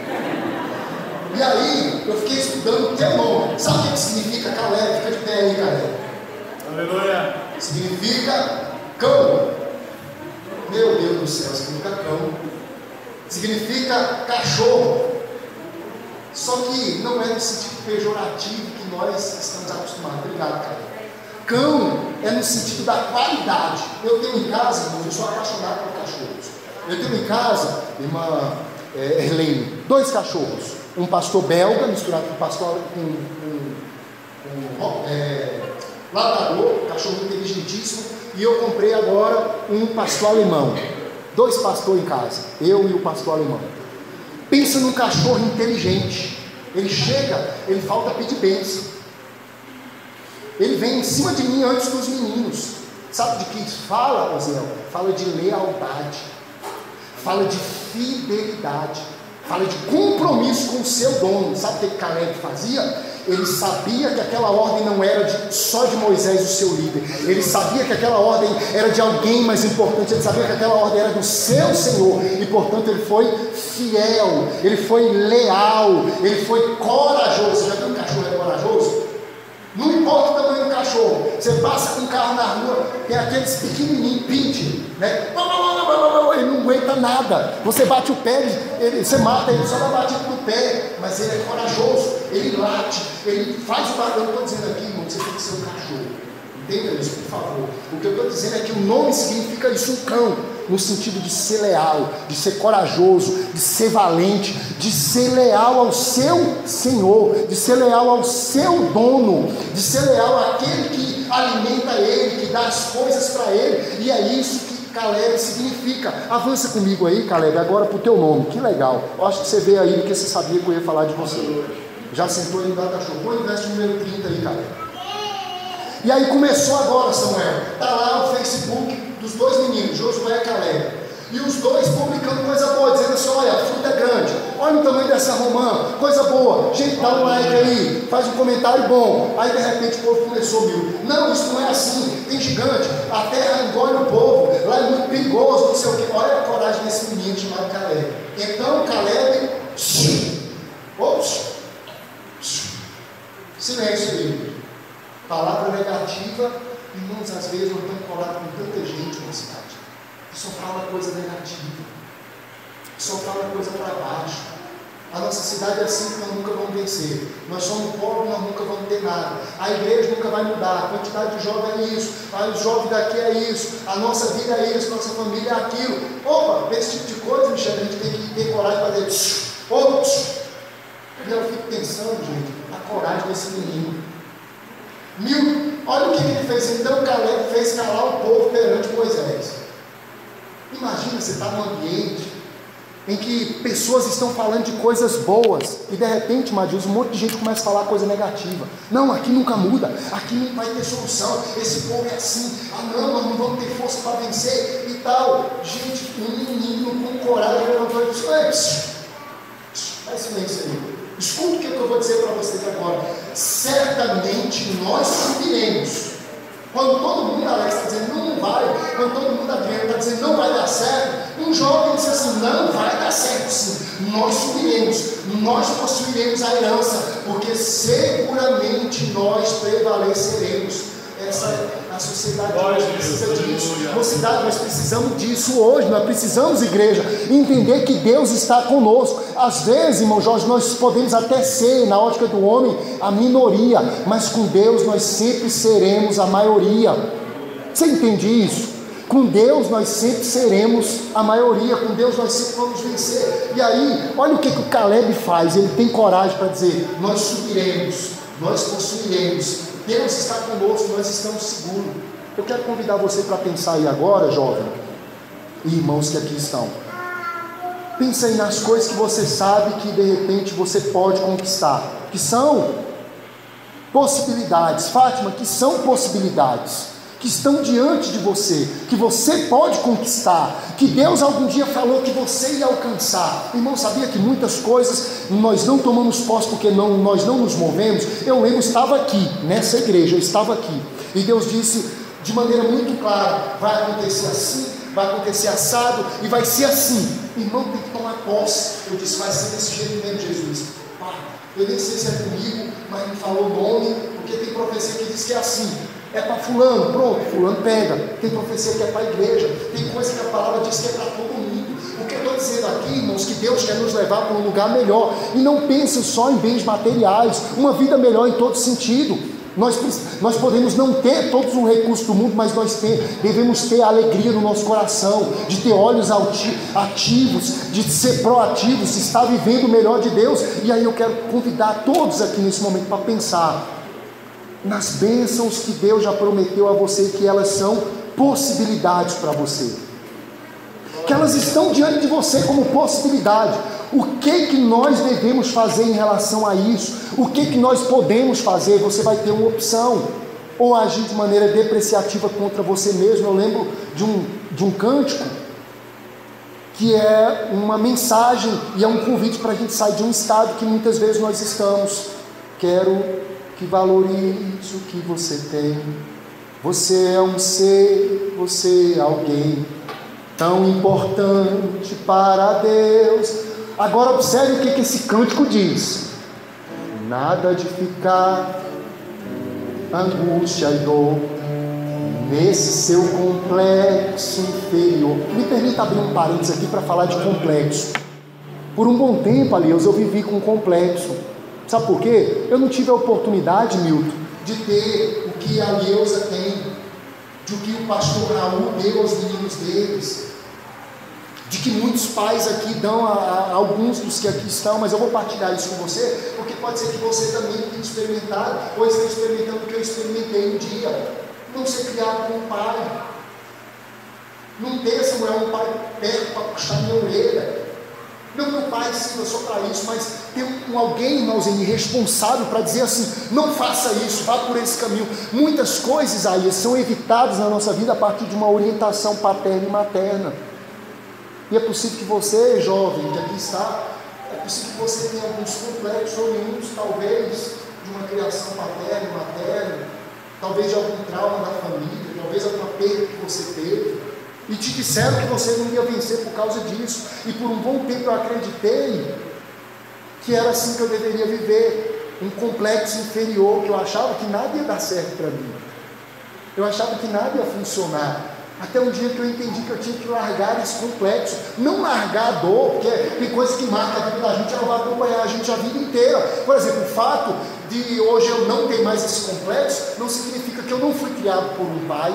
Speaker 1: E aí, eu fiquei estudando o teu nome. Sabe o que significa Caleb? Fica de pé aí, Caleb.
Speaker 2: Aleluia.
Speaker 1: Significa cão. Meu Deus do céu, significa cão. Significa cachorro. Só que não é no sentido pejorativo que nós estamos acostumados. Obrigado, Caleb. Cão é no sentido da qualidade. Eu tenho em casa, irmãos, eu sou apaixonado por cachorros. Eu tenho em casa, irmã Erlene, 2 cachorros. Um pastor belga, misturado com pastor labrador, cachorro inteligentíssimo. E eu comprei agora um pastor alemão. 2 pastores em casa, eu e o pastor alemão. Pensa num cachorro inteligente. Ele chega, ele falta pedir bênção. Ele vem em cima de mim antes dos meninos. Sabe de que isso fala, Oziel? Fala de lealdade, fala de fidelidade, fala de compromisso com o seu dono. Sabe o que Caleb fazia? Ele sabia que aquela ordem não era só de Moisés, o seu líder. Ele sabia que aquela ordem era de alguém mais importante. Ele sabia que aquela ordem era do seu Senhor. E portanto ele foi fiel, ele foi leal, ele foi corajoso. Já viu um cachorro é corajoso? Não importa o tamanho do cachorro. Você passa com um carro na rua, tem aqueles pequenininhos, pinche, né? Ele não aguenta nada. Você bate o pé, você mata ele, só dá batido no pé. Mas ele é corajoso, ele late, ele faz o barulho. Eu estou dizendo aqui, irmão, que você tem que ser um cachorro. Entenda isso, por favor. O que eu estou dizendo é que o nome significa isso, um cão, no sentido de ser leal, de ser corajoso, de ser valente, de ser leal ao seu Senhor, de ser leal ao seu dono, de ser leal àquele que alimenta ele, que dá as coisas para ele. E é isso que Caleb significa. Avança comigo aí, Caleb, agora para o teu nome. Que legal. Eu acho que você veio aí porque você sabia que eu ia falar de você. Já sentou ali no cachorro. Põe o verso número 30 aí, Caleb. E aí começou agora, Samuel. Está lá o Facebook dos 2 meninos, Josué e Caleb. E os 2 publicando coisa boa, dizendo assim: olha, a fruta é grande, olha o tamanho dessa romã, coisa boa. Gente, dá um like aí, faz um comentário bom. Aí de repente o povo começou mil. Não, isso não é assim, tem gigante, a terra engole o povo, lá é muito perigoso, não sei o que. Olha a coragem desse menino chamado Caleb. Então Caleb, silêncio aí. Palavra negativa, irmãos, às vezes não estamos colados com tanta gente na cidade. Só fala coisa negativa, só fala coisa para baixo. A nossa cidade é assim que nós nunca vamos vencer. Nós somos pobres, nós nunca vamos ter nada. A igreja nunca vai mudar. A quantidade de jovens é isso. Os jovens daqui é isso. A nossa vida é isso. Nossa família é aquilo. Opa, esse tipo de coisa, Michel, a gente tem que ter coragem para dizer. E eu fico pensando, gente, a coragem desse menino. Olha o que ele fez. Então Caleb fez calar o povo perante Moisés. Imagina, você está num ambiente em que pessoas estão falando de coisas boas e de repente, Madius, um monte de gente começa a falar coisa negativa. Não, aqui nunca muda, aqui não vai ter solução, esse povo é assim, não, nós não vamos ter força para vencer e tal. Gente, um menino com coragem levantou e disse: faz silêncio aí. Escuta o que eu vou dizer para vocês agora. Certamente nós subiremos. Quando todo mundo, Alex, está dizendo não vai, quando todo mundo, Adriano, está dizendo não vai dar certo, Um jovem disse assim: não, vai dar certo sim, nós subiremos, nós possuiremos a herança, porque seguramente nós prevaleceremos. Essa a sociedade hoje precisa disso. Mocidade, nós precisamos disso hoje. Nós precisamos, igreja, entender que Deus está conosco. Às vezes, irmão Jorge, nós podemos até ser, na ótica do homem, a minoria, mas com Deus nós sempre seremos a maioria. Você entende isso? Com Deus nós sempre seremos a maioria, com Deus nós sempre vamos vencer. E aí, olha o que o Caleb faz. Ele tem coragem para dizer: nós subiremos, nós possuiremos, Deus está conosco, nós estamos seguros. Eu quero convidar você para pensar aí agora, jovem, e irmãos que aqui estão. Pensa aí nas coisas que você sabe que de repente você pode conquistar, que são possibilidades, Fátima, que são possibilidades, que estão diante de você, que você pode conquistar, que Deus algum dia falou que você ia alcançar. Irmão, sabia que muitas coisas nós não tomamos posse porque nós não nos movemos? Eu lembro, estava aqui, nessa igreja, eu estava aqui, e Deus disse de maneira muito clara: vai acontecer assim, vai acontecer assado, e vai ser assim. Irmão, tem que tomar posse. Eu disse: vai ser desse jeito mesmo, Jesus. Eu nem sei se é comigo, mas me falou o nome, porque tem profecia que diz que é assim. É para fulano, pronto, fulano pega. Tem profecia que é para a igreja, tem coisa que a palavra diz que é para todo mundo. O que eu estou dizendo aqui, irmãos, que Deus quer nos levar para um lugar melhor. E não pense só em bens materiais, uma vida melhor em todo sentido. Nós podemos não ter todos os recursos do mundo, mas devemos ter a alegria no nosso coração, de ter olhos ativos, de ser proativos, de estar vivendo o melhor de Deus. E aí eu quero convidar todos aqui nesse momento para pensar nas bênçãos que Deus já prometeu a você, que elas são possibilidades para você, que elas estão diante de você como possibilidade. O que nós devemos fazer em relação a isso? O que nós podemos fazer? Você vai ter uma opção: ou agir de maneira depreciativa contra você mesmo. Eu lembro de um cântico que é uma mensagem e é um convite para a gente sair de um estado que muitas vezes nós estamos. Quero que valorize o que você tem. Você é um ser, você é alguém tão importante para Deus. Agora observe o que esse cântico diz: nada de ficar angústia e dor nesse seu complexo inferior. Me permita abrir um parênteses aqui para falar de complexo. Por um bom tempo, aliás, eu vivi com complexo. Sabe por quê? Eu não tive a oportunidade, Milton, de ter o que a Leusa tem, de o que o pastor Raul deu aos meninos deles, de que muitos pais aqui dão a alguns dos que aqui estão. Mas eu vou partilhar isso com você, porque pode ser que você também tenha experimentado, ou esteja experimentando o que eu experimentei um dia. Não ser criado com um pai, não ter, Samuel, um pai perto para puxar minha orelha. Não que o pai sirva só para isso, mas ter alguém, irmãozinho, responsável para dizer assim: não faça isso, vá por esse caminho. Muitas coisas aí são evitadas na nossa vida a partir de uma orientação paterna e materna. E é possível que você, jovem, que aqui está, é possível que você tenha alguns complexos oriundos, talvez, de uma criação paterna e materna, talvez de algum trauma da família, talvez alguma perda que você teve. E te disseram que você não ia vencer por causa disso. E por um bom tempo eu acreditei que era assim que eu deveria viver. Um complexo inferior, que eu achava que nada ia dar certo para mim. Eu achava que nada ia funcionar. Até um dia que eu entendi que eu tinha que largar esse complexo. Não largar a dor, porque tem coisas que marcam a vida da gente, ela vai acompanhar a gente a vida inteira. Por exemplo, o fato de hoje eu não ter mais esse complexo não significa que eu não fui criado por um pai.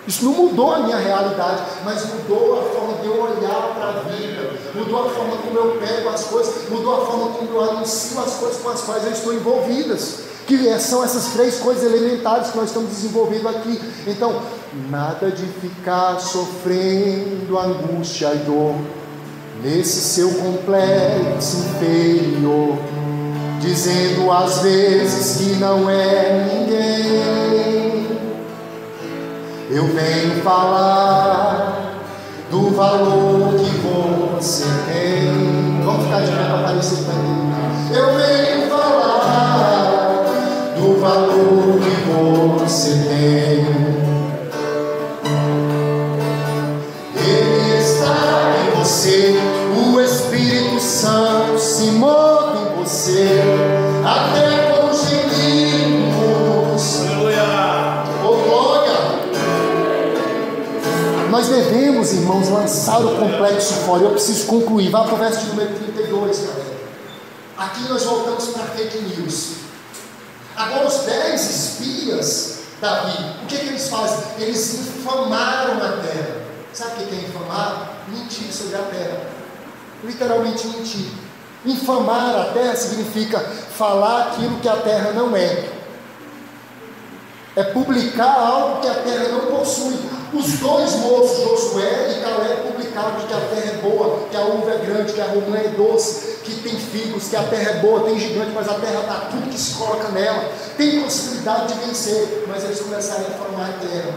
Speaker 1: Isso não mudou a minha realidade, mas mudou a forma de eu olhar para a vida, mudou a forma como eu pego as coisas, mudou a forma como eu anuncio as coisas com as quais eu estou envolvidas, que são essas três coisas elementares que nós estamos desenvolvendo aqui. Então, nada de ficar sofrendo angústia e dor nesse seu complexo inferior, dizendo às vezes que não é ninguém. Eu venho falar do valor que você tem. Vamos ficar de pé para aparecer para mim. Eu venho falar do valor que você tem. Ele está irmãos lançaram o complexo fora. Eu preciso concluir. Vá para o verso número 32, galera. Aqui nós voltamos para fake news. Agora os 10 espias, Davi, o que eles fazem? Eles infamaram a terra. Sabe o que é infamar? Mentir sobre a terra. Literalmente mentir. Infamar a terra significa falar aquilo que a terra não é. É publicar algo que a terra não possui. Os dois moços, Josué e Caleb, publicaram que a terra é boa, que a uva é grande, que a romã é doce, que tem figos, que a terra é boa, tem gigante, mas a terra dá tudo que se coloca nela. Tem possibilidade de vencer, mas eles começaram a informar a terra.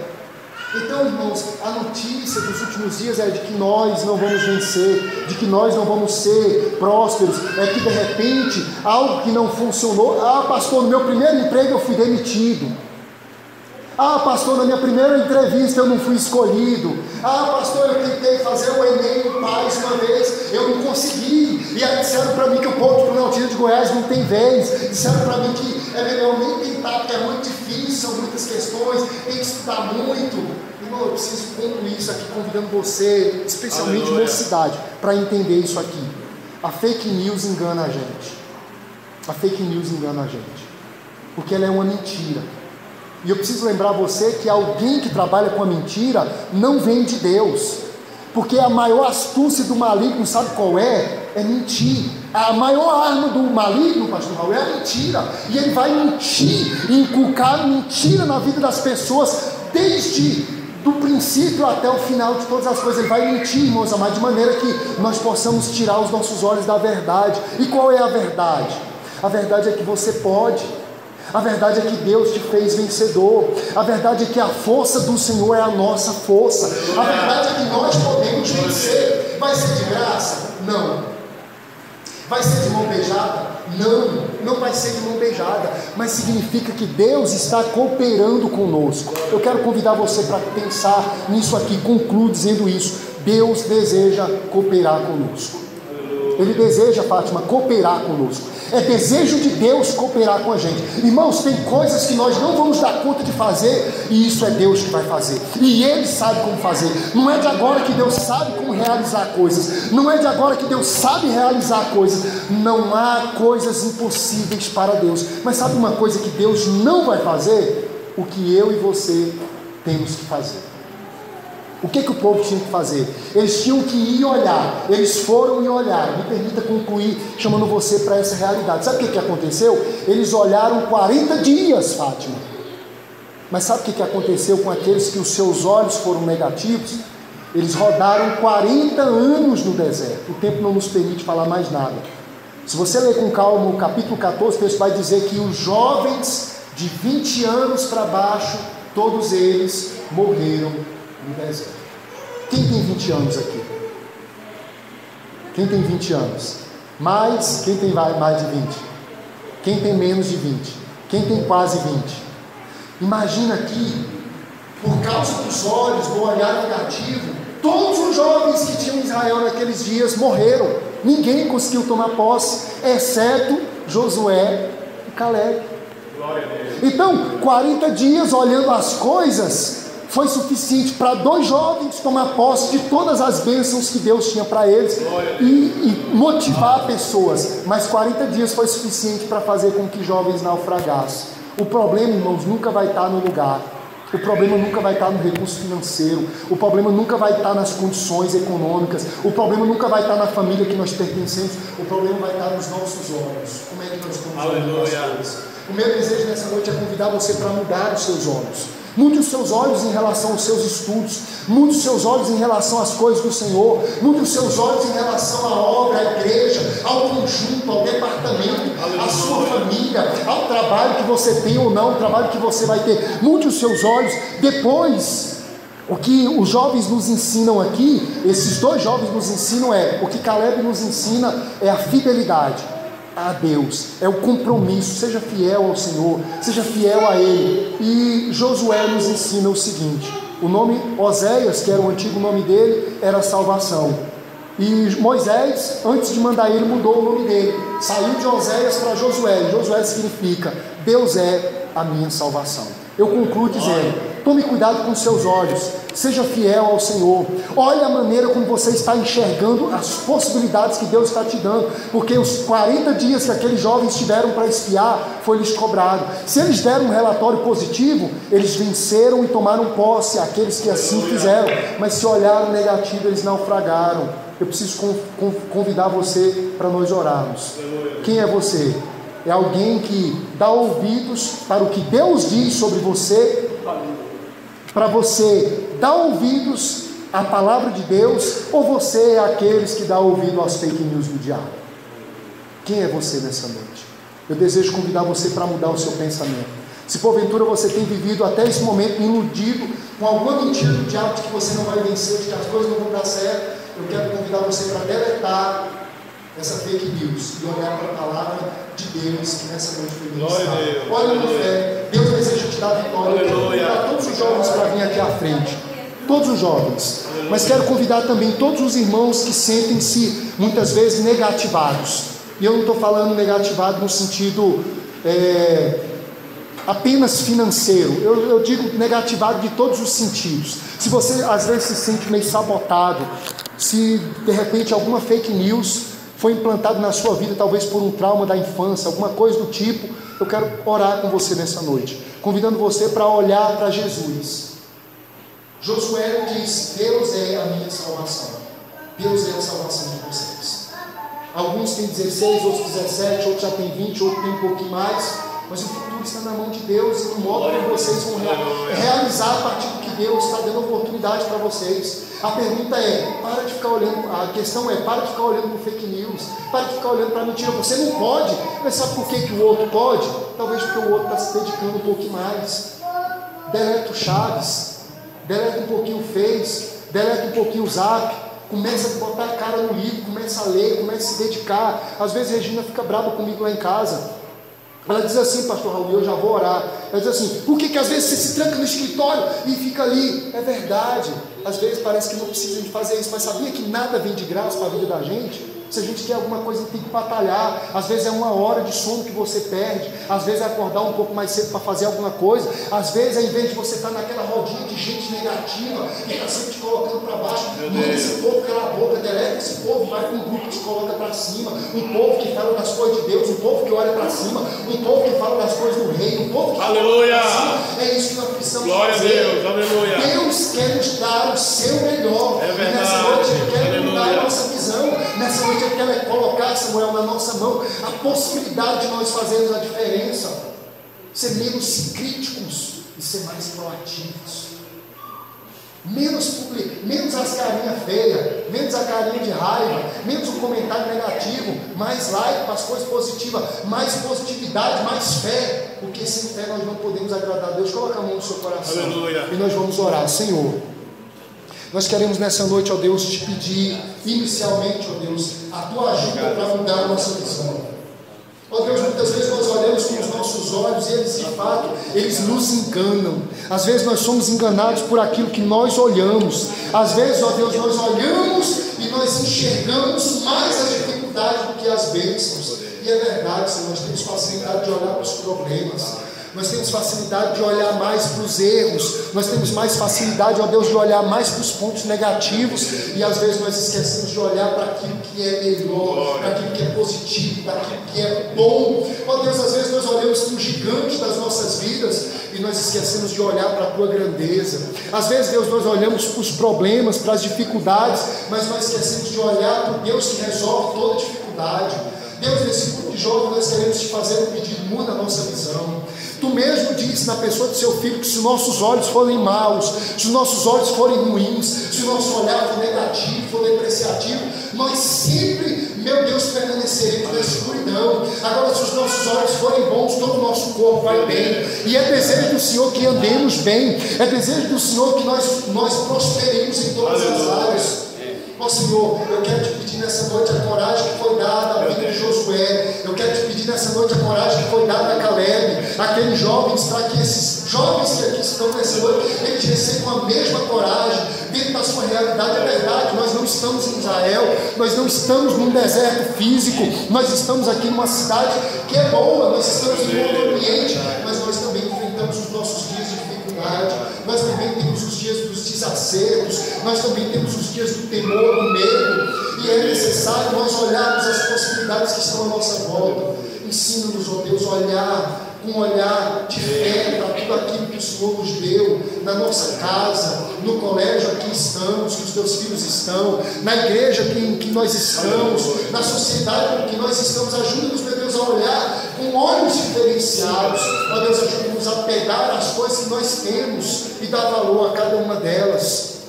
Speaker 1: Então, irmãos, a notícia dos últimos dias é de que nós não vamos vencer, de que nós não vamos ser prósperos, é que de repente algo que não funcionou. Ah, pastor, no meu primeiro emprego eu fui demitido. Ah, pastor, na minha primeira entrevista eu não fui escolhido. Ah, pastor, eu tentei fazer o Enem no Paz uma vez, eu não consegui. E aí disseram para mim que o povo de Planaltina de Goiás não tem vez. Disseram para mim que é melhor nem tentar, porque é muito difícil, são muitas questões, tem que estudar muito. Irmão, eu preciso concluir isso aqui, convidando você, especialmente mocidade, para entender isso aqui. A fake news engana a gente. A fake news engana a gente, porque ela é uma mentira. E eu preciso lembrar você que alguém que trabalha com a mentira não vem de Deus, porque a maior astúcia do maligno, sabe qual é? É mentir. A maior arma do maligno, pastor Raul, é a mentira. E ele vai mentir, inculcar mentira na vida das pessoas, desde do princípio até o final de todas as coisas. Ele vai mentir, irmãos amados, de maneira que nós possamos tirar os nossos olhos da verdade. E qual é a verdade? A verdade é que você pode. A verdade é que Deus te fez vencedor. A verdade é que a força do Senhor é a nossa força. A verdade é que nós podemos vencer. Vai ser de graça? Não. Vai ser de mão beijada? Não, não vai ser de mão beijada. Mas significa que Deus está cooperando conosco. Eu quero convidar você para pensar nisso aqui. Concluo dizendo isso. Deus deseja cooperar conosco. Ele deseja, Fátima, cooperar conosco. É desejo de Deus cooperar com a gente. Irmãos, tem coisas que nós não vamos dar conta de fazer, e isso é Deus que vai fazer. E Ele sabe como fazer. Não é de agora que Deus sabe como realizar coisas. Não é de agora que Deus sabe realizar coisas. Não há coisas impossíveis para Deus. Mas sabe uma coisa que Deus não vai fazer? O que eu e você temos que fazer. O que o povo tinha que fazer? Eles tinham que ir olhar. Eles foram e olharam. Me permita concluir chamando você para essa realidade. Sabe o que aconteceu? Eles olharam 40 dias, Fátima. Mas sabe o que aconteceu com aqueles que os seus olhos foram negativos? Eles rodaram 40 anos no deserto. O tempo não nos permite falar mais nada. Se você ler com calma o capítulo 14, o texto vai dizer que os jovens de 20 anos para baixo, todos eles morreram no deserto. Quem tem 20 anos aqui? Quem tem 20 anos? Mais, quem tem mais de 20? Quem tem menos de 20? Quem tem quase 20? Imagina aqui, por causa dos olhos, do olhar negativo, todos os jovens que tinham em Israel naqueles dias morreram. Ninguém conseguiu tomar posse, exceto Josué e Caleb. Então, 40 dias olhando as coisas foi suficiente para 2 jovens tomar posse de todas as bênçãos que Deus tinha para eles e motivar pessoas. Mas 40 dias foi suficiente para fazer com que jovens naufragassem. O problema, irmãos, nunca vai estar no lugar. O problema nunca vai estar no recurso financeiro. O problema nunca vai estar nas condições econômicas. O problema nunca vai estar na família que nós pertencemos. O problema vai estar nos nossos olhos. Como é que nós estamos olhando as coisas? O meu desejo nessa noite é convidar você para mudar os seus olhos. Mude os seus olhos em relação aos seus estudos. Mude os seus olhos em relação às coisas do Senhor. Mude os seus olhos em relação à obra, à igreja, ao conjunto, ao departamento, à sua família, ao trabalho que você tem ou não, o trabalho que você vai ter. Mude os seus olhos. Depois, o que os jovens nos ensinam aqui, esses 2 jovens nos ensinam o que Caleb nos ensina é a fidelidade a Deus, é o compromisso. Seja fiel ao Senhor, seja fiel a Ele. E Josué nos ensina o seguinte: o nome Oséias, que era o antigo nome dele, era salvação. E Moisés, antes de mandar ele, mudou o nome dele, saiu de Oséias para Josué. Josué significa Deus é a minha salvação. Eu concluo dizendo: Tome cuidado com seus olhos, seja fiel ao Senhor. Olhe a maneira como você está enxergando as possibilidades que Deus está te dando, porque os 40 dias que aqueles jovens tiveram para espiar, foi lhes cobrado. Se eles deram um relatório positivo, eles venceram e tomaram posse, aqueles que assim fizeram, mas se olharam negativo, eles naufragaram. Eu preciso convidar você para nós orarmos. Quem é você? É alguém que dá ouvidos para o que Deus diz sobre você, para você dar ouvidos à palavra de Deus, ou você é aqueles que dá ouvido às fake news do diabo? Quem é você nessa noite? Eu desejo convidar você para mudar o seu pensamento. Se porventura você tem vivido até esse momento iludido com alguma mentira do diabo de que você não vai vencer, de que as coisas não vão dar certo, eu quero convidar você para deletar essa fake news e olhar para a palavra de Deus que nessa noite foi ministrada. Olha na fé, Deus deseja te dar vitória. Eu quero convidar todos os jovens para vir aqui à frente, todos os jovens, mas quero convidar também todos os irmãos que sentem-se muitas vezes negativados. E eu não estou falando negativado no sentido apenas financeiro, eu digo negativado de todos os sentidos. Se você às vezes se sente meio sabotado, se de repente alguma fake news foi implantada na sua vida, talvez por um trauma da infância, alguma coisa do tipo, eu quero orar com você nessa noite, convidando você para olhar para Jesus. Josué disse: Deus é a minha salvação, Deus é a salvação de vocês. Alguns têm 16, outros 17, outros já têm 20, outros têm um pouquinho mais, mas o futuro está na mão de Deus, e no modo como vocês vão realizar a partir do que Deus está dando oportunidade para vocês. A pergunta é, para de ficar olhando, a questão é, para de ficar olhando para fake news, para de ficar olhando para mentira. Você não pode, mas sabe por que o outro pode? Talvez porque o outro está se dedicando um pouquinho mais. Deleta o Chaves, deleta um pouquinho o Face, deleta um pouquinho o Zap, começa a botar a cara no livro, começa a ler, começa a se dedicar. Às vezes a Regina fica brava comigo lá em casa. Ela diz assim: pastor Raul, eu já vou orar. Ela diz assim: por que às vezes você se tranca no escritório e fica ali? É verdade, às vezes parece que não precisa de fazer isso, mas sabia que nada vem de graça para a vida da gente? Se a gente quer alguma coisa, tem que batalhar. Às vezes é 1 hora de sono que você perde, às vezes é acordar um pouco mais cedo para fazer alguma coisa, às vezes ao invés de você estar naquela rodinha de gente negativa e está sempre te colocando para baixo, manda esse povo calar a boca, deleta esse povo, vai para um grupo que te coloca para cima, um povo que fala das coisas de Deus, um povo que olha para cima, um povo que fala das coisas do reino, um povo que
Speaker 2: aleluia!
Speaker 1: Fala para cima. É isso que nós precisamos
Speaker 2: glória
Speaker 1: fazer.
Speaker 2: A Deus, aleluia.
Speaker 1: Deus quer nos dar o seu melhor.
Speaker 2: É verdade.
Speaker 1: E nessa noite Ele quer
Speaker 2: Aleluia.
Speaker 1: mudar a nossa visão. Nessa noite Ele quer colocar, Samuel, na nossa mão a possibilidade de nós fazermos a diferença, ser menos críticos e ser mais proativos. Menos as carinhas feias, menos a carinha de raiva, menos o comentário negativo, mais like para as coisas positivas, mais positividade, mais fé, porque sem fé nós não podemos agradar a Deus. Coloca a mão no seu coração.
Speaker 2: Aleluia.
Speaker 1: E nós vamos orar. Senhor, nós queremos nessa noite, ó Deus, te pedir inicialmente, ó Deus, a tua ajuda para mudar a nossa visão. Ó Deus, muitas vezes nós olhamos com os nossos olhos e eles de fato, eles nos enganam. Às vezes nós somos enganados por aquilo que nós olhamos. Às vezes, ó Deus, nós olhamos e nós enxergamos mais as dificuldades do que as bênçãos. E é verdade, Senhor, nós temos facilidade de olhar para os problemas. Nós temos facilidade de olhar mais para os erros, nós temos mais facilidade, ó Deus, de olhar mais para os pontos negativos, e às vezes nós esquecemos de olhar para aquilo que é melhor, para aquilo que é positivo, para aquilo que é bom. Ó Deus, às vezes nós olhamos para o gigante das nossas vidas e nós esquecemos de olhar para a tua grandeza. Às vezes, Deus, nós olhamos para os problemas, para as dificuldades, mas nós esquecemos de olhar para o Deus que resolve toda dificuldade. Deus, nesse grupo de jovens, nós queremos te fazer um pedido: muda a nossa visão. Tu mesmo disse na pessoa do seu filho que se nossos olhos forem maus, se os nossos olhos forem ruins, se o nosso olhar for negativo, for depreciativo, nós sempre, meu Deus, permaneceremos na escuridão. Agora, se os nossos olhos forem bons, todo o nosso corpo vai bem. E é desejo do Senhor que andemos bem, é desejo do Senhor que nós prosperemos em todas as áreas. Ó Senhor, eu quero te pedir nessa noite a coragem que foi dada à vida de Josué. Eu quero te pedir nessa noite a coragem que foi dada a Caleb, aqueles jovens, para que esses jovens que aqui estão nessa noite, eles recebam a mesma coragem, dentro da sua realidade. É verdade, nós não estamos em Israel, nós não estamos num deserto físico, nós estamos aqui numa cidade que é boa, nós estamos em um outro ambiente, mas nós também enfrentamos os nossos dias de dificuldade, nós acertos, nós também temos os dias do temor, do medo, e é necessário nós olharmos as possibilidades que estão à nossa volta. Ensina-nos, ó Deus, a olhar com um olhar de fé para tudo aquilo que o Senhor nos deu, na nossa casa, no colégio aqui estamos, que os teus filhos estão, na igreja em que nós estamos, na sociedade em que nós estamos. Ajuda-nos, meu Deus, a olhar com olhos diferenciados. Ó Deus, ajuda-nos a pegar as coisas que nós temos e dar valor a cada uma delas.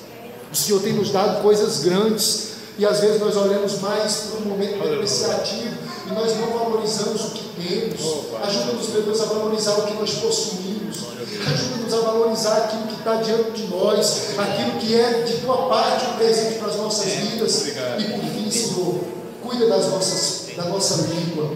Speaker 1: O Senhor tem nos dado coisas grandes e às vezes nós olhamos mais para um momento depreciativo e nós não valorizamos o que temos. Ajuda-nos, meu Deus, a valorizar o que nós possuímos. Ajuda-nos a valorizar aquilo que está diante de nós, aquilo que é de tua parte um presente para as nossas vidas. E por fim, Senhor, cuida da nossa língua,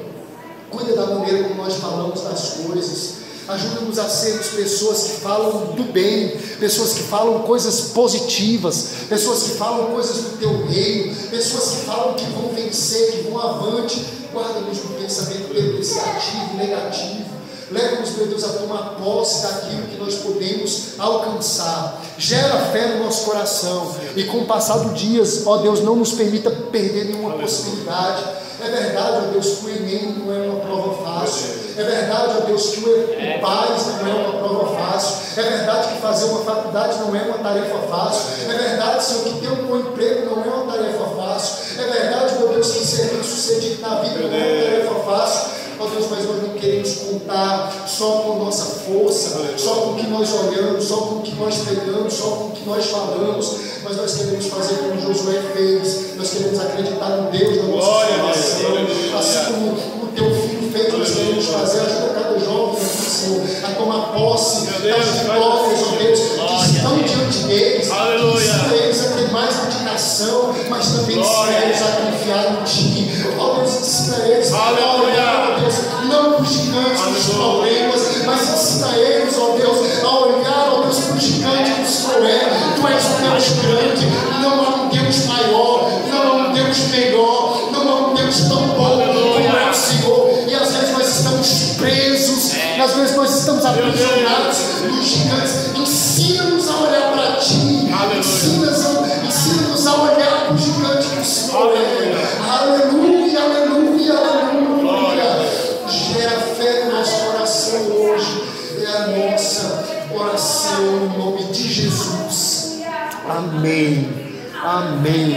Speaker 1: cuida da maneira como nós falamos das coisas. Ajuda-nos a sermos pessoas que falam do bem, pessoas que falam coisas positivas, pessoas que falam coisas do teu reino, pessoas que falam que vão vencer, que vão avante. Guarda-nos do pensamento depreciativo, negativo. Leva-nos, meu Deus, a tomar posse daquilo que nós podemos alcançar. Gera fé no nosso coração. E com o passar dos dias, ó Deus, não nos permita perder nenhuma possibilidade. É verdade, ó Deus, que o Enem não é uma prova fácil. É verdade, ó Deus, que o PAS não é uma prova fácil. É verdade que fazer uma faculdade não é uma tarefa fácil. É verdade, Senhor, que ter um bom emprego não é uma tarefa fácil. É verdade, meu Deus, que ser bem-sucedido na vida não é uma tarefa fácil. Ó Deus, mas nós não queremos contar só com nossa força, só com o que nós olhamos, só com o que nós pregamos, só com o que nós falamos, mas nós queremos fazer como Josué fez. Nós queremos acreditar no Deus da nossa salvação, assim como o teu filho fez. Nós queremos fazer. Ajuda cada jovem aqui, Senhor, a tomar posse das vitórias, ó Deus, que estão diante deles. Ensina eles a ter mais dedicação, mas também ensina eles a confiar em Ti. Ó Deus, ensina eles a olhar, ó Deus, não para os gigantes dos problemas, mas ensina eles, ó Deus, a olhar, ó Deus, para o gigante que o Senhor é. Tu és um Deus grande, não há um Deus maior, não há um Deus melhor, não há um Deus tão bom como é o Senhor. E às vezes nós estamos presos, às vezes nós estamos aprisionados nos gigantes. Ensina-nos a olhar para Ti, ensina-nos a olhar para o gigante que o Senhor é. Aleluia, aleluia, aleluia. Gera fé no nosso coração hoje. É a nossa oração no nome de Jesus. Amém. Amém.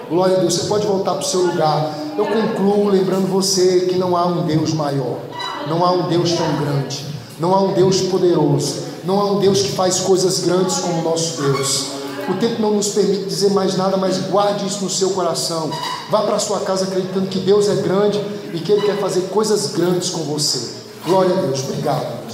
Speaker 1: Glória a Deus. Você pode voltar para o seu lugar. Eu concluo lembrando você que não há um Deus maior, não há um Deus tão grande, não há um Deus poderoso, não há um Deus que faz coisas grandes como o nosso Deus. O tempo não nos permite dizer mais nada, mas guarde isso no seu coração. Vá para a sua casa acreditando que Deus é grande e que Ele quer fazer coisas grandes com você. Glória a Deus. Obrigado.